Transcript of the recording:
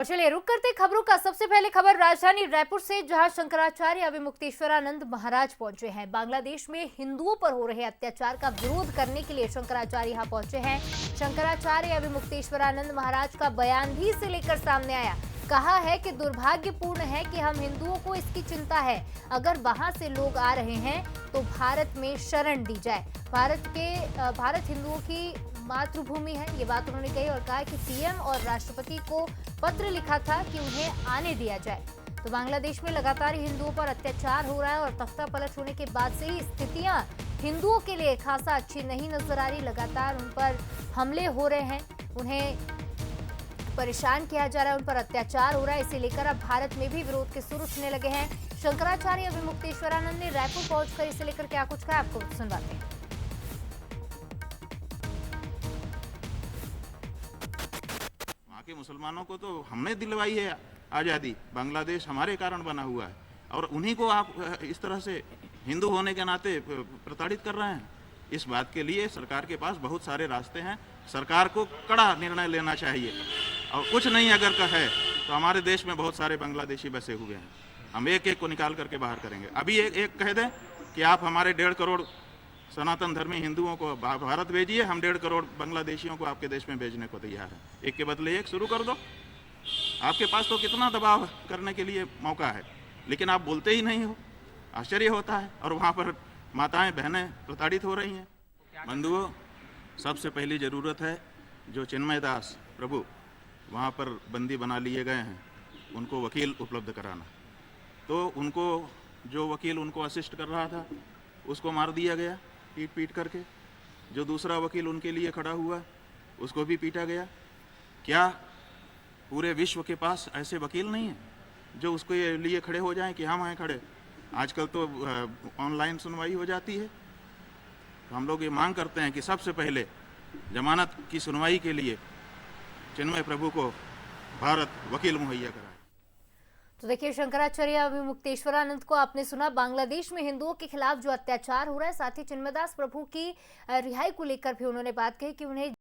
और चलिए रुक करते खबरों का। सबसे पहले खबर राजधानी रायपुर से, जहां शंकराचार्य अविमुक्तेश्वरानंद महाराज पहुंचे हैं। बांग्लादेश में हिंदुओं पर हो रहे अत्याचार का विरोध करने के लिए शंकराचार्य यहां पहुंचे हैं। शंकराचार्य अविमुक्तेश्वरानंद महाराज का बयान भी इसे लेकर सामने आया। कहा है कि दुर्भाग्यपूर्ण है कि हम हिंदुओं को इसकी चिंता है। अगर वहां से लोग आ रहे हैं तो भारत में शरण दी जाए। भारत हिंदुओं की मातृभूमि है, ये बात उन्होंने कही और कहा कि पीएम और राष्ट्रपति को पत्र लिखा था कि उन्हें आने दिया जाए। तो बांग्लादेश में लगातार हिंदुओं पर अत्याचार हो रहा है और तख्ता पलट होने के बाद से ही स्थितियां हिंदुओं के लिए खासा अच्छी नहीं नजर आ रही। लगातार उन पर हमले हो रहे हैं, उन्हें परेशान किया जा रहा है, उन पर अत्याचार हो रहा है। इसे लेकर अब भारत में भी विरोध के सुर उठने लगे हैं। शंकराचार्य अविमुक्तेश्वरानंद ने रायपुर पहुंचकर इसे लेकर क्या कुछ कहा, आपको सुनवाते हैं। वहाँ के मुसलमानों को तो हमने दिलवाई है आज़ादी, बांग्लादेश हमारे कारण बना हुआ है, और उन्हीं को आप इस तरह से हिंदू होने के नाते प्रताड़ित कर रहे हैं। इस बात के लिए सरकार के पास बहुत सारे रास्ते हैं। सरकार को कड़ा निर्णय लेना चाहिए, और कुछ नहीं अगर का है तो हमारे देश में बहुत सारे बांग्लादेशी बसे हुए हैं, हम एक एक को निकाल करके बाहर करेंगे। अभी एक कह दें कि आप हमारे 1.5 करोड़ सनातन धर्मी हिंदुओं को भारत भेजिए, हम 1.5 करोड़ बांग्लादेशियों को आपके देश में भेजने को तैयार है। एक के बदले एक शुरू कर दो। आपके पास तो कितना दबाव करने के लिए मौका है, लेकिन आप बोलते ही नहीं हो। आश्चर्य होता है। और वहाँ पर माताएं बहनें प्रताड़ित हो रही हैं। बंधुओं, सबसे पहली ज़रूरत है जो चिन्मय दास प्रभु वहाँ पर बंदी बना लिए गए हैं, उनको वकील उपलब्ध कराना। तो उनको जो वकील उनको असिस्ट कर रहा था उसको मार दिया गया पीट करके। जो दूसरा वकील उनके लिए खड़ा हुआ उसको भी पीटा गया। क्या पूरे विश्व के पास ऐसे वकील नहीं हैं जो उसके लिए खड़े हो जाएं कि हम हैं खड़े? आजकल तो ऑनलाइन सुनवाई हो जाती है। तो हम लोग ये मांग करते हैं कि सबसे पहले जमानत की सुनवाई के लिए चिन्मय प्रभु को भारत वकील मुहैया कराए। तो देखिए, शंकराचार्य अविमुक्तेश्वरानंद को आपने सुना। बांग्लादेश में हिंदुओं के खिलाफ जो अत्याचार हो रहा है, साथ ही चिन्मयदास प्रभु की रिहाई को लेकर भी उन्होंने बात कही कि उन्हें